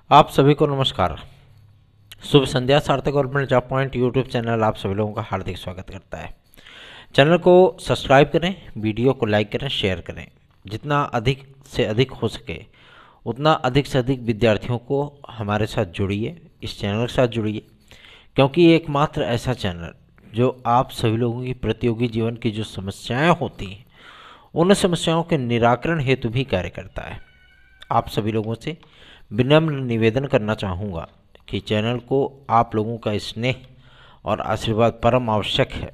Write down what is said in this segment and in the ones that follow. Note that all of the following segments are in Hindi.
आप सभी को नमस्कार। शुभ संध्या। सार्थक government job point YouTube channel आप सभी लोगों का हार्दिक स्वागत करता है। चैनल को सब्सक्राइब करें, वीडियो को लाइक करें, शेयर करें। जितना अधिक से अधिक हो सके उतना अधिक से अधिक विद्यार्थियों को हमारे साथ जुड़िए, इस चैनल के साथ जुड़िए, क्योंकि एकमात्र ऐसा चैनल जो आप सभी लोगों की प्रतियोगी जीवन की जो समस्याएँ होती हैं उन समस्याओं के निराकरण हेतु भी कार्य करता है। आप सभी लोगों से विनम्र निवेदन करना चाहूँगा कि चैनल को आप लोगों का स्नेह और आशीर्वाद परम आवश्यक है।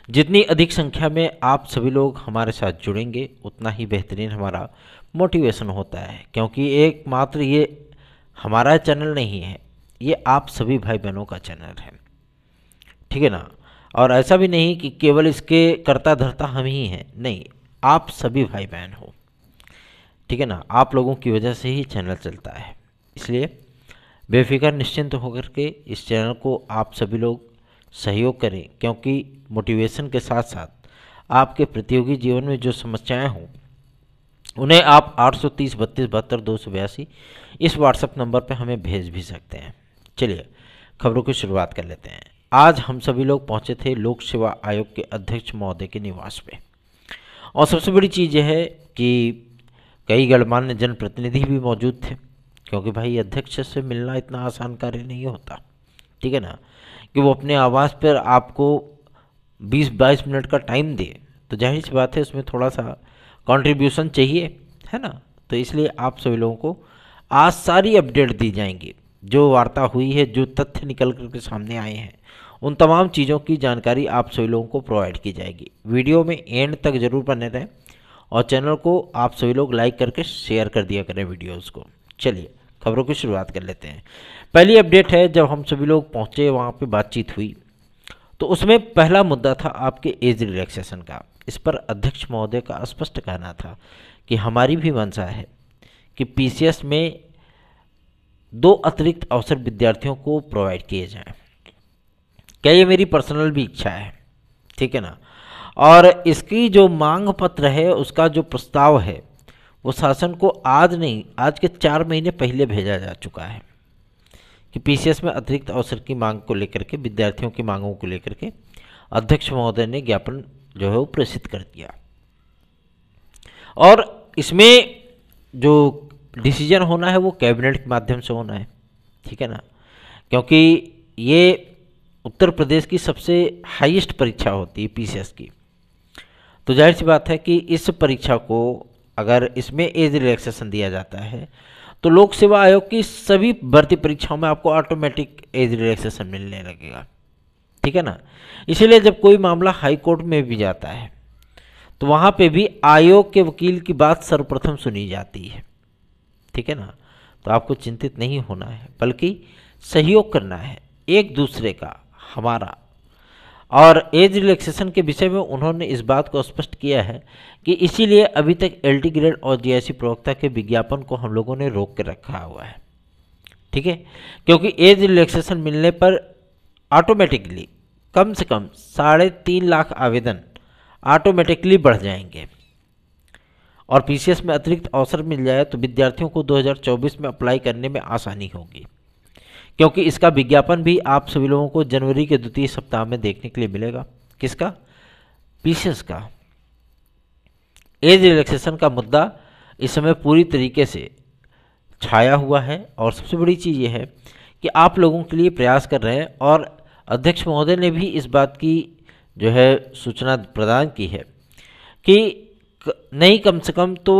जितनी अधिक संख्या में आप सभी लोग हमारे साथ जुड़ेंगे उतना ही बेहतरीन हमारा मोटिवेशन होता है, क्योंकि एकमात्र ये हमारा चैनल नहीं है, ये आप सभी भाई बहनों का चैनल है, ठीक है ना। और ऐसा भी नहीं कि केवल इसके कर्ता धर्ता हम ही हैं, नहीं, आप सभी भाई बहन हो, ठीक है ना। आप लोगों की वजह से ही चैनल चलता है, इसलिए बेफिक्र निश्चिंत होकर के इस चैनल को आप सभी लोग सहयोग करें, क्योंकि मोटिवेशन के साथ साथ आपके प्रतियोगी जीवन में जो समस्याएं हों उन्हें आप 830 32 72 282 इस व्हाट्सएप नंबर पर हमें भेज भी सकते हैं। चलिए खबरों की शुरुआत कर लेते हैं। आज हम सभी लोग पहुंचे थे लोक सेवा आयोग के अध्यक्ष महोदय के निवास पे, और सबसे बड़ी चीज़ यह है कि कई गणमान्य जनप्रतिनिधि भी मौजूद थे, क्योंकि भाई अध्यक्ष से मिलना इतना आसान कार्य नहीं होता, ठीक है ना। कि वो अपने आवास पर आपको 20-22 मिनट का टाइम दे, तो जाहिर सी बात है उसमें थोड़ा सा कंट्रीब्यूशन चाहिए, है ना। तो इसलिए आप सभी लोगों को आज सारी अपडेट दी जाएंगी, जो वार्ता हुई है, जो तथ्य निकल करके सामने आए हैं, उन तमाम चीज़ों की जानकारी आप सभी लोगों को प्रोवाइड की जाएगी। वीडियो में एंड तक जरूर बने रहें और चैनल को आप सभी लोग लाइक करके शेयर कर दिया करें वीडियोस को। चलिए खबरों की शुरुआत कर लेते हैं। पहली अपडेट है, जब हम सभी लोग पहुंचे वहां पे बातचीत हुई तो उसमें पहला मुद्दा था आपके एज रिलैक्सेशन का। इस पर अध्यक्ष महोदय का स्पष्ट कहना था कि हमारी भी मंशा है कि पीसीएस में 2 अतिरिक्त अवसर विद्यार्थियों को प्रोवाइड किए जाएं। क्या ये मेरी पर्सनल भी इच्छा है, ठीक है ना। और इसकी जो मांग पत्र है, उसका जो प्रस्ताव है, वो शासन को आज नहीं, आज के 4 महीने पहले भेजा जा चुका है कि पीसीएस में अतिरिक्त अवसर की मांग को लेकर के, विद्यार्थियों की मांगों को लेकर के अध्यक्ष महोदय ने ज्ञापन जो है वो प्रेषित कर दिया। और इसमें जो डिसीजन होना है वो कैबिनेट के माध्यम से होना है, ठीक है ना, क्योंकि ये उत्तर प्रदेश की सबसे हाईएस्ट परीक्षा होती है पीसीएस की। तो जाहिर सी बात है कि इस परीक्षा को अगर इसमें एज रिलैक्सेशन दिया जाता है तो लोक सेवा आयोग की सभी भर्ती परीक्षाओं में आपको ऑटोमेटिक एज रिलैक्सेशन मिलने लगेगा, ठीक है ना। इसीलिए जब कोई मामला हाई कोर्ट में भी जाता है तो वहाँ पे भी आयोग के वकील की बात सर्वप्रथम सुनी जाती है, ठीक है ना। तो आपको चिंतित नहीं होना है, बल्कि सहयोग करना है एक दूसरे का, हमारा। और एज रिलैक्सेशन के विषय में उन्होंने इस बात को स्पष्ट किया है कि इसीलिए अभी तक एलटी ग्रेड और जीआईसी प्रवक्ता के विज्ञापन को हम लोगों ने रोक के रखा हुआ है, ठीक है, क्योंकि एज रिलैक्सेशन मिलने पर ऑटोमेटिकली कम से कम 3.5 लाख आवेदन ऑटोमेटिकली बढ़ जाएंगे। और पीसीएस में अतिरिक्त अवसर मिल जाए तो विद्यार्थियों को 2024 में अप्लाई करने में आसानी होगी, क्योंकि इसका विज्ञापन भी आप सभी लोगों को जनवरी के द्वितीय सप्ताह में देखने के लिए मिलेगा। किसका? पीसीएस का। एज रिलैक्सेशन का मुद्दा इस समय पूरी तरीके से छाया हुआ है, और सबसे बड़ी चीज़ ये है कि आप लोगों के लिए प्रयास कर रहे हैं, और अध्यक्ष महोदय ने भी इस बात की जो है सूचना प्रदान की है कि नहीं, कम से कम तो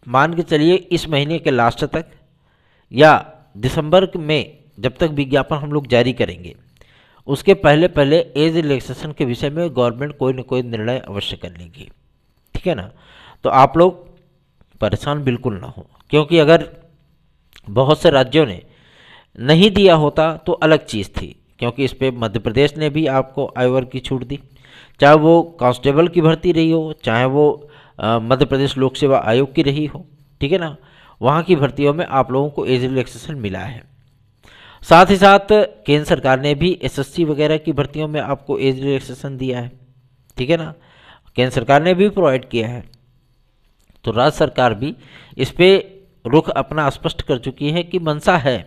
मान के चलिए इस महीने के लास्ट तक या दिसंबर में जब तक विज्ञापन हम लोग जारी करेंगे उसके पहले पहले एज रिलैक्सेशन के विषय में गवर्नमेंट कोई न कोई निर्णय अवश्य कर लेगी, ठीक है ना। तो आप लोग परेशान बिल्कुल ना हो, क्योंकि अगर बहुत से राज्यों ने नहीं दिया होता तो अलग चीज़ थी, क्योंकि इस पर मध्य प्रदेश ने भी आपको आयवर की छूट दी, चाहे वो कांस्टेबल की भर्ती रही हो, चाहे वो मध्य प्रदेश लोक सेवा आयोग की रही हो, ठीक है ना। वहाँ की भर्तियों में आप लोगों को एज रिलैक्सेशन मिला है। साथ ही साथ केंद्र सरकार ने भी एसएससी वगैरह की भर्तियों में आपको एज रिलैक्सेशन दिया है, ठीक है ना, केंद्र सरकार ने भी प्रोवाइड किया है। तो राज्य सरकार भी इस पर रुख अपना स्पष्ट कर चुकी है कि मंशा है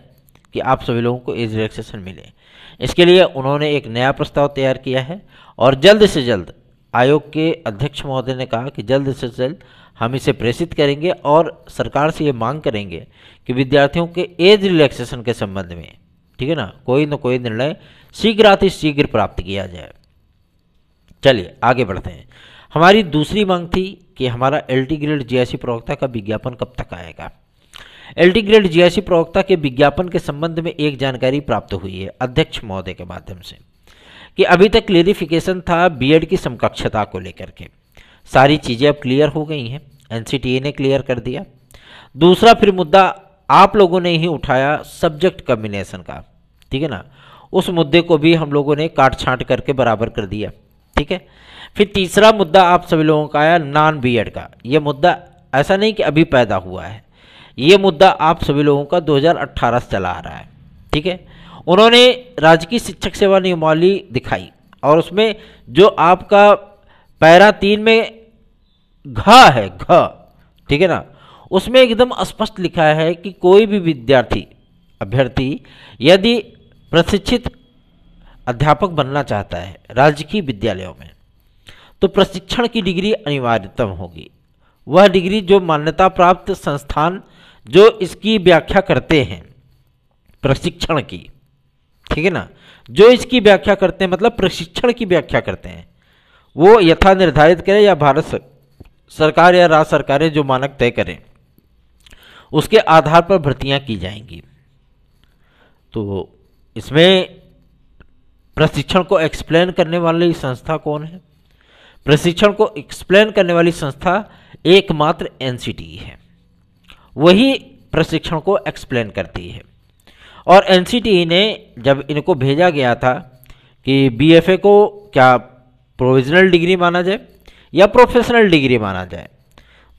कि आप सभी लोगों को एज रिलैक्सेशन मिले। इसके लिए उन्होंने एक नया प्रस्ताव तैयार किया है और जल्द से जल्द आयोग के अध्यक्ष महोदय ने कहा कि जल्द से जल्द हम इसे प्रेषित करेंगे और सरकार से ये मांग करेंगे कि विद्यार्थियों के एज रिलैक्सेशन के संबंध में, ठीक है ना, कोई न कोई निर्णय शीघ्र प्राप्त किया जाए। चलिए आगे बढ़ते हैं। हमारी दूसरी मांग थी कि हमारा LT ग्रेड GIC प्रवक्ता का विज्ञापन कब तक आएगा। LT ग्रेड GIC प्रवक्ता के विज्ञापन के संबंध में एक जानकारी प्राप्त हुई है अध्यक्ष महोदय के माध्यम से कि अभी तक क्लेरिफिकेशन था बीएड की समकक्षता को लेकर के, सारी चीज़ें अब क्लियर हो गई हैं, NCTA ने क्लियर कर दिया। दूसरा फिर मुद्दा आप लोगों ने ही उठाया सब्जेक्ट कम्बिनेशन का, ठीक है ना, उस मुद्दे को भी हम लोगों ने काट छांट करके बराबर कर दिया, ठीक है। फिर तीसरा मुद्दा आप सभी लोगों का आया नॉन बीएड का। ये मुद्दा ऐसा नहीं कि अभी पैदा हुआ है, ये मुद्दा आप सभी लोगों का 2018 से चला आ रहा है, ठीक है। उन्होंने राजकीय शिक्षक सेवा नियमावली दिखाई और उसमें जो आपका पैरा 3 में घ है, घ, ठीक है ना, उसमें एकदम स्पष्ट लिखा है कि कोई भी विद्यार्थी अभ्यर्थी यदि प्रशिक्षित अध्यापक बनना चाहता है राजकीय विद्यालयों में तो प्रशिक्षण की डिग्री अनिवार्यतम होगी। वह डिग्री जो मान्यता प्राप्त संस्थान जो इसकी व्याख्या करते हैं प्रशिक्षण की, ठीक है ना, जो इसकी व्याख्या करते हैं मतलब प्रशिक्षण की व्याख्या करते हैं, वो यथा निर्धारित करें या भारत सरकार या राज्य सरकारें जो मानक तय करें उसके आधार पर भर्तियां की जाएंगी। तो इसमें प्रशिक्षण को एक्सप्लेन करने वाली संस्था कौन है? प्रशिक्षण को एक्सप्लेन करने वाली संस्था एकमात्र NCTE है, वही प्रशिक्षण को एक्सप्लेन करती है। और NCTE ने जब इनको भेजा गया था कि BFA को क्या प्रोविजनल डिग्री माना जाए या प्रोफेशनल डिग्री माना जाए,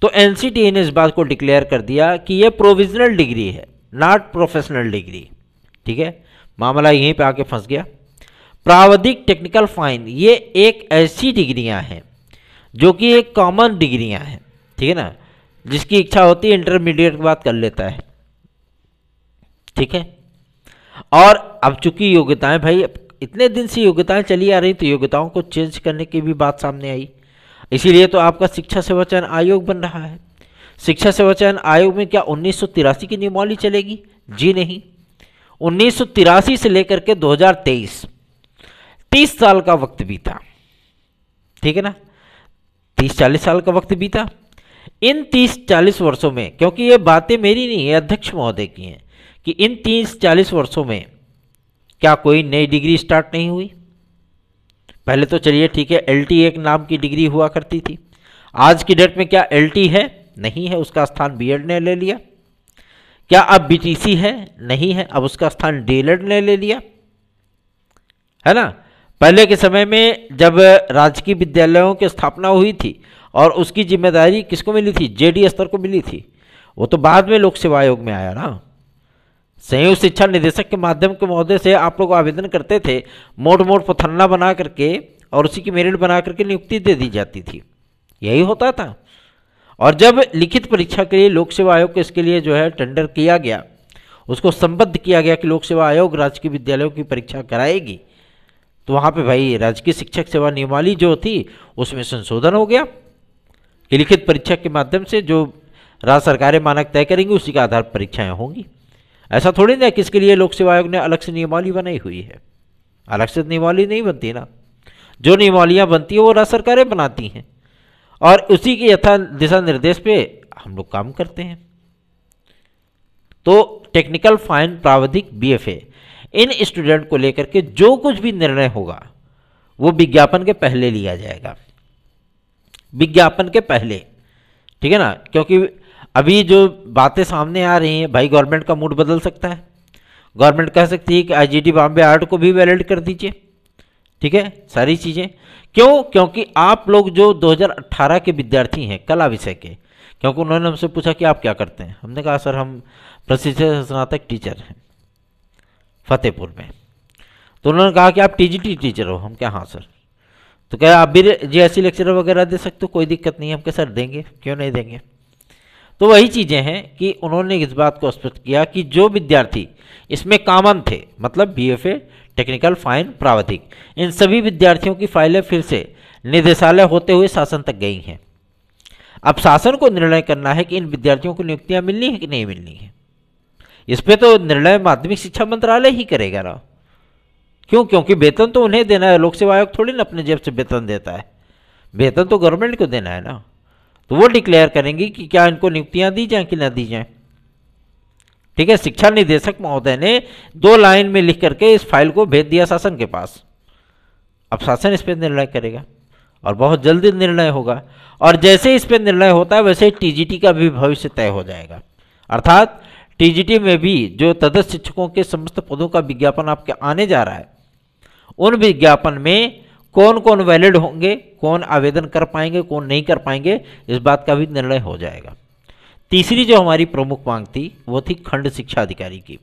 तो NCTE ने इस बात को डिक्लेयर कर दिया कि ये प्रोविजनल डिग्री है, नॉट प्रोफेशनल डिग्री, ठीक है। मामला यहीं पे आके फंस गया। प्रावधिक टेक्निकल फाइन ये एक ऐसी डिग्रियां हैं जो कि एक कॉमन डिग्रियां हैं, ठीक है ना, जिसकी इच्छा होती है इंटरमीडिएट के बाद कर लेता है, ठीक है। और अब चूंकि योग्यताएं भाई इतने दिन से योग्यताएं चली आ रही तो योग्यताओं को चेंज करने की भी बात सामने आई, इसीलिए तो आपका शिक्षा सेवा चयन आयोग बन रहा है। शिक्षा सेवा चयन आयोग में क्या 1983 की नियमावली चलेगी? जी नहीं, 1983 से लेकर के 2023 30 साल का वक्त बीता, ठीक है ना, 30-40 साल का वक्त बीता। इन 30-40 वर्षों में, क्योंकि ये बातें मेरी नहीं है अध्यक्ष महोदय की हैं, कि इन 30-40 वर्षों में क्या कोई नई डिग्री स्टार्ट नहीं हुई? पहले तो चलिए ठीक है, LT एक नाम की डिग्री हुआ करती थी, आज की डेट में क्या LT है? नहीं है, उसका स्थान BEd ने ले लिया। क्या अब BTC है? नहीं है, अब उसका स्थान DLED ने ले लिया, है ना। पहले के समय में जब राजकीय विद्यालयों की स्थापना हुई थी और उसकी जिम्मेदारी किसको मिली थी? JD स्तर को मिली थी, वो तो बाद में लोक सेवा आयोग में आया ना। संयुक्त शिक्षा निदेशक के माध्यम के महोदय से आप लोग आवेदन करते थे, मोट पथन्ना बना करके और उसी की मेरिट बना करके नियुक्ति दे दी जाती थी, यही होता था। और जब लिखित परीक्षा के लिए लोक सेवा आयोग को इसके लिए जो है टेंडर किया गया, उसको संबद्ध किया गया कि लोक सेवा आयोग राजकीय विद्यालयों की परीक्षा कराएगी, तो वहाँ पे भाई राजकीय शिक्षक सेवा नियमावली जो थी उसमें संशोधन हो गया कि लिखित परीक्षा के माध्यम से जो राज्य सरकारें मानक तय करेंगी उसी के आधार पर परीक्षाएं होंगी। ऐसा थोड़ी ना किसके लिए लोक सेवा आयोग ने अलग से नियमावली बनाई हुई है, अलग से नियमावली नहीं बनती ना, जो नियमावलियाँ बनती है वो राज्य सरकारें बनाती हैं और उसी के यथा दिशा निर्देश पे हम लोग काम करते हैं। तो टेक्निकल फाइन प्रावधिक BFA इन स्टूडेंट को लेकर के जो कुछ भी निर्णय होगा वो विज्ञापन के पहले लिया जाएगा, विज्ञापन के पहले, ठीक है ना। क्योंकि अभी जो बातें सामने आ रही हैं भाई, गवर्नमेंट का मूड बदल सकता है, गवर्नमेंट कह सकती है कि IGT बॉम्बे आर्ट को भी वैलिड कर दीजिए, ठीक है, सारी चीज़ें। क्यों? क्योंकि आप लोग जो 2018 के विद्यार्थी हैं कला विषय के, क्योंकि उन्होंने हमसे पूछा कि आप क्या करते हैं, हमने कहा सर हम प्रशिक्षित स्नातक टीचर हैं फतेहपुर में। तो उन्होंने कहा कि आप TGT टीचर हो, हम क्या हाँ सर। तो क्या आप भी GIC लेक्चर वगैरह दे सकते हो? कोई दिक्कत नहीं है। हम क्या सर देंगे, क्यों नहीं देंगे। तो वही चीज़ें हैं कि उन्होंने इस बात को स्पष्ट किया कि जो विद्यार्थी इसमें कॉमन थे, मतलब बीएफए, टेक्निकल, फाइन, प्रावधिक, इन सभी विद्यार्थियों की फाइलें फिर से निदेशालय होते हुए शासन तक गई हैं। अब शासन को निर्णय करना है कि इन विद्यार्थियों को नियुक्तियां मिलनी है कि नहीं मिलनी है। इस पे तो निर्णय माध्यमिक शिक्षा मंत्रालय ही करेगा ना। क्यों? क्योंकि वेतन तो उन्हें देना है, लोक सेवा आयोग थोड़ी ना अपने जेब से वेतन देता है, वेतन तो गवर्नमेंट को देना है ना। तो वो डिक्लेयर करेंगे कि क्या इनको नियुक्तियां दी जाएं कि ना दी जाएं। ठीक है, शिक्षा निदेशक महोदय ने 2 लाइन में लिख करके इस फाइल को भेज दिया शासन के पास। अब शासन इस पर निर्णय करेगा और बहुत जल्दी निर्णय होगा, और जैसे इस पर निर्णय होता है वैसे ही टीजीटी का भी भविष्य तय हो जाएगा। अर्थात टीजीटी में भी जो तदस्थ शिक्षकों के समस्त पदों का विज्ञापन आपके आने जा रहा है, उन विज्ञापन में कौन कौन वैलिड होंगे, कौन आवेदन कर पाएंगे, कौन नहीं कर पाएंगे, इस बात का भी निर्णय हो जाएगा। तीसरी जो हमारी प्रमुख मांग थी वो थी खंड शिक्षा अधिकारी की।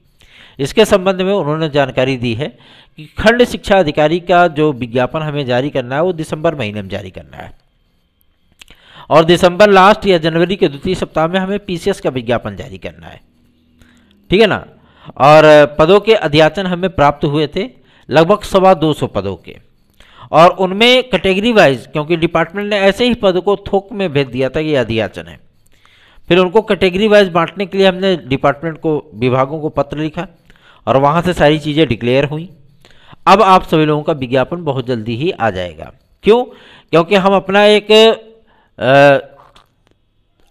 इसके संबंध में उन्होंने जानकारी दी है कि खंड शिक्षा अधिकारी का जो विज्ञापन हमें जारी करना है वो दिसंबर महीने में जारी करना है, और दिसंबर लास्ट या जनवरी के द्वितीय सप्ताह में हमें पीसीएस का विज्ञापन जारी करना है। ठीक है ना। और पदों के अध्याचन हमें प्राप्त हुए थे लगभग 225 पदों के, और उनमें कैटेगरी वाइज, क्योंकि डिपार्टमेंट ने ऐसे ही पद को थोक में भेज दिया था कि ये अध्याचन है, फिर उनको कैटेगरी वाइज बांटने के लिए हमने डिपार्टमेंट को, विभागों को पत्र लिखा और वहाँ से सारी चीज़ें डिक्लेयर हुई। अब आप सभी लोगों का विज्ञापन बहुत जल्दी ही आ जाएगा। क्यों? क्योंकि हम अपना एक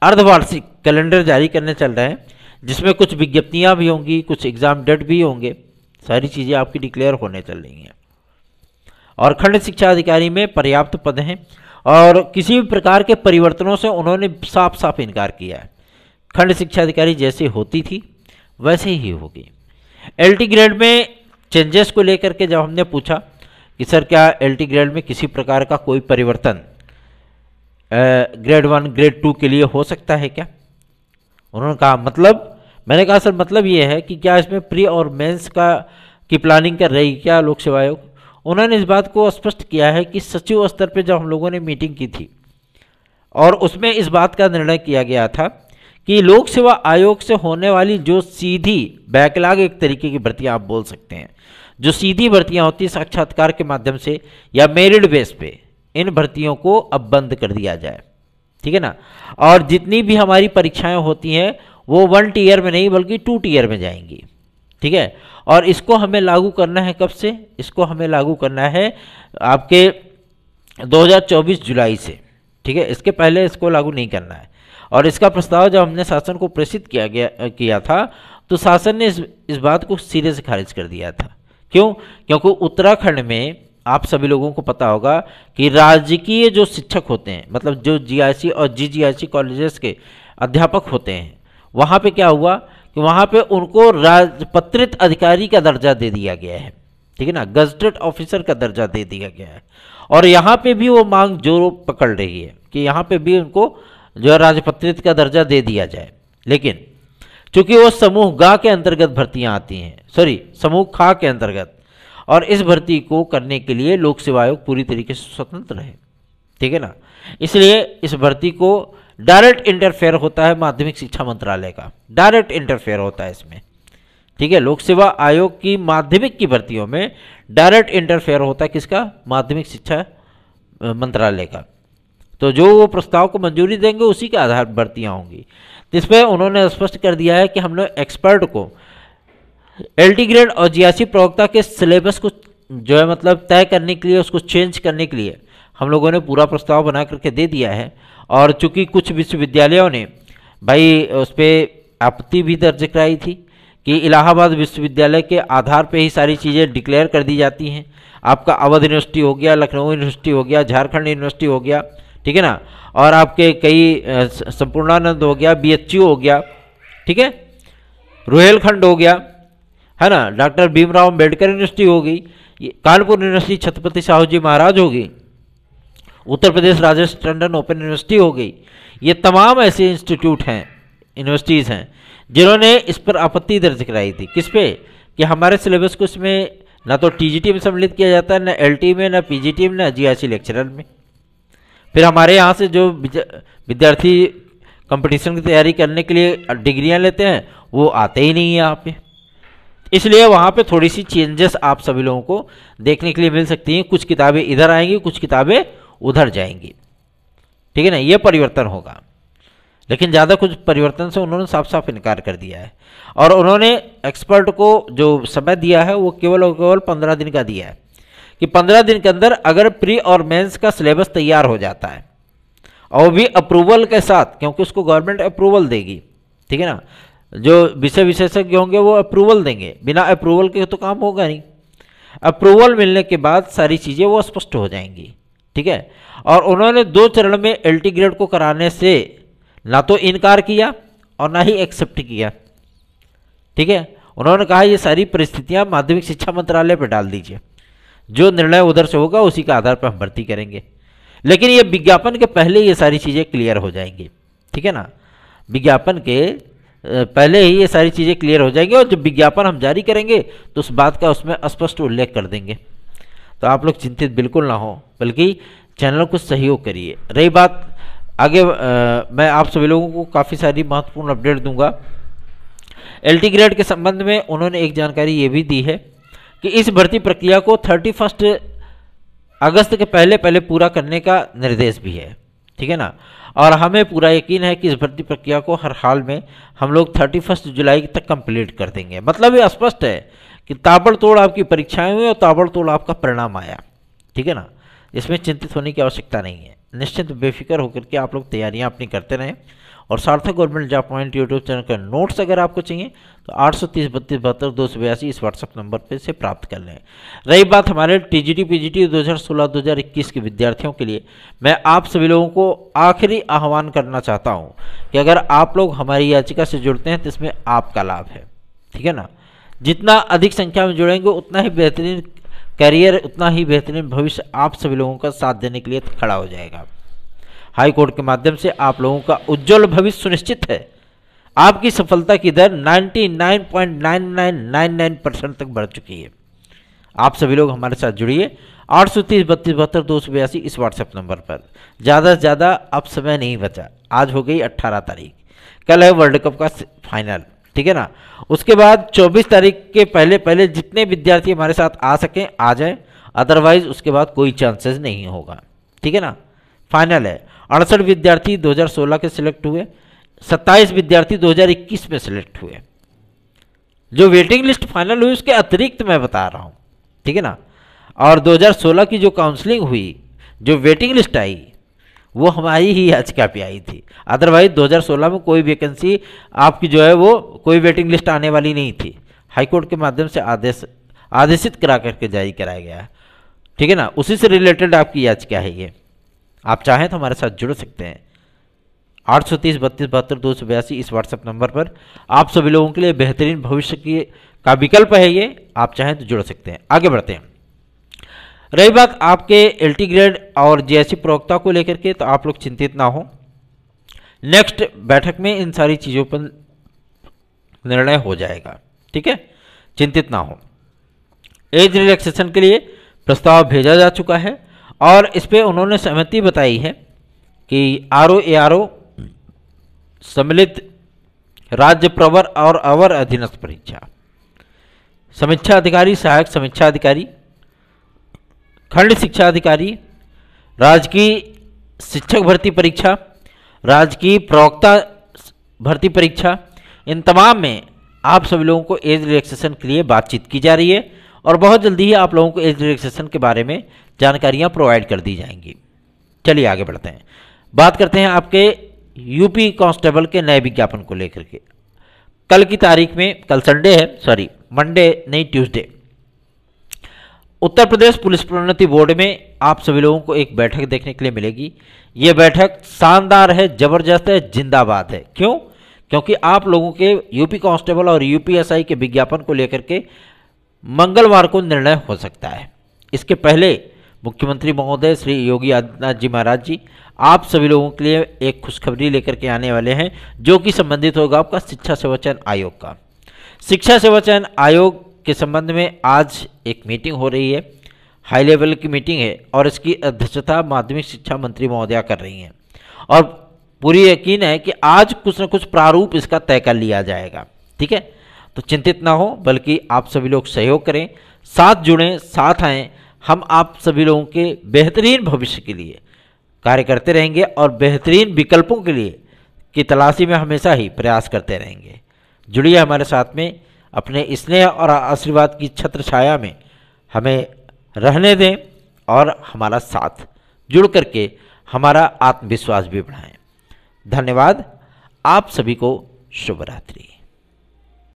अर्धवार्षिक कैलेंडर जारी करने चल रहे हैं, जिसमें कुछ विज्ञप्तियाँ भी होंगी, कुछ एग्ज़ाम डेट भी होंगे, सारी चीज़ें आपकी डिक्लेयर होने चल रही हैं। और खंड शिक्षा अधिकारी में पर्याप्त पद हैं, और किसी भी प्रकार के परिवर्तनों से उन्होंने साफ साफ इनकार किया है। खंड शिक्षा अधिकारी जैसे होती थी वैसे ही होगी। एलटी ग्रेड में चेंजेस को लेकर के जब हमने पूछा कि सर क्या एलटी ग्रेड में किसी प्रकार का कोई परिवर्तन ग्रेड 1 ग्रेड 2 के लिए हो सकता है क्या, उन्होंने कहा मतलब, मैंने कहा सर मतलब ये है कि क्या इसमें प्री और मेंस की प्लानिंग कर रही क्या लोक सेवा आयोग। उन्होंने इस बात को स्पष्ट किया है कि सचिव स्तर पे जब हम लोगों ने मीटिंग की थी और उसमें इस बात का निर्णय किया गया था कि लोक सेवा आयोग से होने वाली जो सीधी बैकलॉग, एक तरीके की भर्तियां आप बोल सकते हैं, जो सीधी भर्तियां होती हैं साक्षात्कार के माध्यम से या मेरिट बेस पे, इन भर्तियों को अब बंद कर दिया जाए। ठीक है ना। और जितनी भी हमारी परीक्षाएं होती हैं वो 1 टीयर में नहीं बल्कि 2 टीयर में जाएंगी। ठीक है। और इसको हमें लागू करना है कब से? इसको हमें लागू करना है आपके 2024 जुलाई से। ठीक है, इसके पहले इसको लागू नहीं करना है। और इसका प्रस्ताव जब हमने शासन को प्रेषित किया था तो शासन ने इस बात को सिरे से खारिज कर दिया था। क्यों? क्योंकि उत्तराखंड में आप सभी लोगों को पता होगा कि राजकीय जो शिक्षक होते हैं, मतलब जो जीआईसी और जीजीआईसी कॉलेजेस के अध्यापक होते हैं, वहाँ पे क्या हुआ कि वहाँ पे उनको राजपत्रित अधिकारी का दर्जा दे दिया गया है। ठीक है ना, गजटेड ऑफिसर का दर्जा दे दिया गया है। और यहाँ पे भी वो मांग जोर पकड़ रही है कि यहाँ पे भी उनको जो है राजपत्रित का दर्जा दे दिया जाए। लेकिन चूंकि वो समूह ग के अंतर्गत भर्तियाँ आती हैं, समूह ख के अंतर्गत, और इस भर्ती को करने के लिए लोक सेवा आयोग पूरी तरीके से स्वतंत्र है। ठीक है ना, इसलिए इस भर्ती को डायरेक्ट इंटरफेयर होता है माध्यमिक शिक्षा मंत्रालय का, डायरेक्ट इंटरफेयर होता है इसमें। ठीक है, लोक सेवा आयोग की माध्यमिक की भर्तियों में डायरेक्ट इंटरफेयर होता है किसका? माध्यमिक शिक्षा मंत्रालय का। तो जो वो प्रस्ताव को मंजूरी देंगे उसी के आधार पर भर्तियाँ होंगी। तो इस पर उन्होंने स्पष्ट कर दिया है कि हम लोग एक्सपर्ट को एलटी ग्रेड और जीआईसी प्रवक्ता के सिलेबस को जो है मतलब तय करने के लिए, उसको चेंज करने के लिए हम लोगों ने पूरा प्रस्ताव बना करके दे दिया है। और चूंकि कुछ विश्वविद्यालयों ने भाई उस पर आपत्ति भी दर्ज कराई थी कि इलाहाबाद विश्वविद्यालय के आधार पे ही सारी चीज़ें डिक्लेयर कर दी जाती हैं। आपका अवध यूनिवर्सिटी हो गया, लखनऊ यूनिवर्सिटी हो गया, झारखंड यूनिवर्सिटी हो गया, ठीक है ना, और आपके कई संपूर्णानंद हो गया, बीएचयू हो गया, ठीक है, रुहेलखंड हो गया, है ना, डॉक्टर भीमराव अम्बेडकर यूनिवर्सिटी हो गई, कानपुर यूनिवर्सिटी छत्रपति साहू जी महाराज हो गई, उत्तर प्रदेश राजेश टंडन ओपन यूनिवर्सिटी हो गई। ये तमाम ऐसे इंस्टीट्यूट हैं, यूनिवर्सिटीज़ हैं जिन्होंने इस पर आपत्ति दर्ज कराई थी। किस पे? कि हमारे सिलेबस को इसमें ना तो टीजीटी में सम्मिलित किया जाता है, ना एलटी में, ना पीजीटी में, ना जीआईसी लेक्चरर में। फिर हमारे यहाँ से जो विद्यार्थी कंपटीशन की तैयारी करने के लिए डिग्रियां लेते हैं, वो आते ही नहीं है यहाँ पे। इसलिए वहाँ पे थोड़ी सी चेंजेस आप सभी लोगों को देखने के लिए मिल सकती हैं। कुछ किताबें इधर आएंगी, कुछ किताबें उधर जाएंगी, ठीक है ना, ये परिवर्तन होगा। लेकिन ज़्यादा कुछ परिवर्तन से उन्होंने साफ साफ इनकार कर दिया है। और उन्होंने एक्सपर्ट को जो समय दिया है वो केवल और केवल 15 दिन का दिया है, कि 15 दिन के अंदर अगर प्री और मेंस का सिलेबस तैयार हो जाता है, और भी अप्रूवल के साथ, क्योंकि उसको गवर्नमेंट अप्रूवल देगी, ठीक है ना, जो विषय विशेषज्ञ होंगे वो अप्रूवल देंगे, बिना अप्रूवल के तो काम होगा नहीं। अप्रूवल मिलने के बाद सारी चीज़ें वो स्पष्ट हो जाएंगी, ठीक है। और उन्होंने 2 चरण में एलटी ग्रेड को कराने से ना तो इनकार किया और ना ही एक्सेप्ट किया, ठीक है। उन्होंने कहा ये सारी परिस्थितियां माध्यमिक शिक्षा मंत्रालय पर डाल दीजिए, जो निर्णय उधर से होगा उसी के आधार पर हम भर्ती करेंगे। लेकिन ये विज्ञापन के पहले ये सारी चीज़ें क्लियर हो जाएंगी, ठीक है ना, विज्ञापन के पहले ही ये सारी चीज़ें क्लियर हो जाएंगी। और जब विज्ञापन हम जारी करेंगे तो उस बात का उसमें स्पष्ट उल्लेख कर देंगे। तो आप लोग चिंतित बिल्कुल ना हो, बल्कि चैनल को सहयोग करिए। रही बात आगे, मैं आप सभी लोगों को काफ़ी सारी महत्वपूर्ण अपडेट दूंगा। एलटी ग्रेड के संबंध में उन्होंने एक जानकारी ये भी दी है कि इस भर्ती प्रक्रिया को 31 अगस्त के पहले पहले पूरा करने का निर्देश भी है, ठीक है ना। और हमें पूरा यकीन है कि इस भर्ती प्रक्रिया को हर हाल में हम लोग 31 जुलाई तक कंप्लीट कर देंगे। मतलब ये स्पष्ट है कि ताबड़तोड़ आपकी परीक्षाएं हुई और ताबड़तोड़ आपका परिणाम आया, ठीक है ना। इसमें चिंतित होने की आवश्यकता नहीं है। निश्चिंत बेफिक्र होकर के आप लोग तैयारियां अपनी करते रहें। और सार्थक government job point YouTube channel का नोट्स अगर आपको चाहिए तो 830 32 72 282 इस व्हाट्सअप नंबर पे से प्राप्त कर लें। रही बात हमारे टीजीटी पीजीटी 2016-2021 के विद्यार्थियों के लिए, मैं आप सभी लोगों को आखिरी आह्वान करना चाहता हूं कि अगर आप लोग हमारी याचिका से जुड़ते हैं तो इसमें आपका लाभ है, ठीक है ना। जितना अधिक संख्या में जुड़ेंगे उतना ही बेहतरीन करियर, उतना ही बेहतरीन भविष्य आप सभी लोगों का साथ देने के लिए खड़ा हो जाएगा। हाई कोर्ट के माध्यम से आप लोगों का उज्जवल भविष्य सुनिश्चित है। आपकी सफलता की दर 99.9999% तक बढ़ चुकी है। आप सभी लोग हमारे साथ जुड़िए 830 32 72 282 इस व्हाट्सएप नंबर पर। ज़्यादा से ज़्यादा अब समय नहीं बचा, आज हो गई 18 तारीख, कल है वर्ल्ड कप का फाइनल, ठीक है ना। उसके बाद 24 तारीख के पहले पहले जितने विद्यार्थी हमारे साथ आ सकें आ जाएं, अदरवाइज उसके बाद कोई चांसेस नहीं होगा, ठीक है ना। फाइनल है। 68 विद्यार्थी 2016 के सिलेक्ट हुए, 27 विद्यार्थी 2021 में सिलेक्ट हुए। जो वेटिंग लिस्ट फाइनल हुई उसके अतिरिक्त मैं बता रहा हूं, ठीक है ना। और 2016 की जो काउंसलिंग हुई, जो वेटिंग लिस्ट आई, वो हमारी ही याचिका पे आई थी। अदरवाइज 2016 में कोई वैकेंसी आपकी जो है वो कोई वेटिंग लिस्ट आने वाली नहीं थी। हाईकोर्ट के माध्यम से आदेशित करा करके जारी कराया गया है, ठीक है ना। उसी से रिलेटेड आपकी याचिका है ये। आप चाहें तो हमारे साथ जुड़ सकते हैं 830 32 72 282 इस व्हाट्सएप नंबर पर। आप सभी लोगों के लिए बेहतरीन भविष्य का विकल्प है ये, आप चाहें तो जुड़ सकते हैं। आगे बढ़ते हैं। रही बात आपके एलटी ग्रेड और जेएससी प्रवक्ता को लेकर के, तो आप लोग चिंतित ना हो, नेक्स्ट बैठक में इन सारी चीज़ों पर निर्णय हो जाएगा, ठीक है, चिंतित ना हो। एज रिलैक्सेशन के लिए प्रस्ताव भेजा जा चुका है और इस पर उन्होंने सहमति बताई है कि आरओ सम्मिलित राज्य प्रवर और अवर अधीनस्थ परीक्षा, समीक्षा अधिकारी, सहायक समीक्षा अधिकारी, खंड शिक्षा अधिकारी, राजकीय शिक्षक भर्ती परीक्षा, राजकीय प्रवक्ता भर्ती परीक्षा, इन तमाम में आप सभी लोगों को एज रिलैक्सेशन के लिए बातचीत की जा रही है और बहुत जल्दी ही आप लोगों को एज रिलैक्सेशन के बारे में जानकारियां प्रोवाइड कर दी जाएंगी। चलिए आगे बढ़ते हैं। बात करते हैं आपके यूपी कांस्टेबल के नए विज्ञापन को लेकर के। कल की तारीख में, कल संडे है, सॉरी मंडे नहीं ट्यूसडे, उत्तर प्रदेश पुलिस प्रोन्नति बोर्ड में आप सभी लोगों को एक बैठक देखने के लिए मिलेगी। ये बैठक शानदार है, जबरदस्त है, जिंदाबाद है। क्यों? क्योंकि आप लोगों के यूपी कांस्टेबल और यूपीएसआई के विज्ञापन को लेकर के मंगलवार को निर्णय हो सकता है। इसके पहले मुख्यमंत्री महोदय श्री योगी आदित्यनाथ जी महाराज जी आप सभी लोगों के लिए एक खुशखबरी लेकर के आने वाले हैं, जो कि संबंधित होगा आपका शिक्षा सेवा चयन आयोग का। शिक्षा सेवा चयन आयोग के संबंध में आज एक मीटिंग हो रही है, हाई लेवल की मीटिंग है और इसकी अध्यक्षता माध्यमिक शिक्षा मंत्री महोदया कर रही हैं। और पूरी यकीन है कि आज कुछ न कुछ प्रारूप इसका तय कर लिया जाएगा। ठीक है, तो चिंतित ना हो, बल्कि आप सभी लोग सहयोग करें, साथ जुड़ें, साथ आएँ। हम आप सभी लोगों के बेहतरीन भविष्य के लिए कार्य करते रहेंगे और बेहतरीन विकल्पों के लिए की तलाशी में हमेशा ही प्रयास करते रहेंगे। जुड़िए हमारे साथ में, अपने स्नेह और आशीर्वाद की छत्र छाया में हमें रहने दें और हमारा साथ जुड़ करके हमारा आत्मविश्वास भी बढ़ाएं। धन्यवाद। आप सभी को शुभ रात्रि।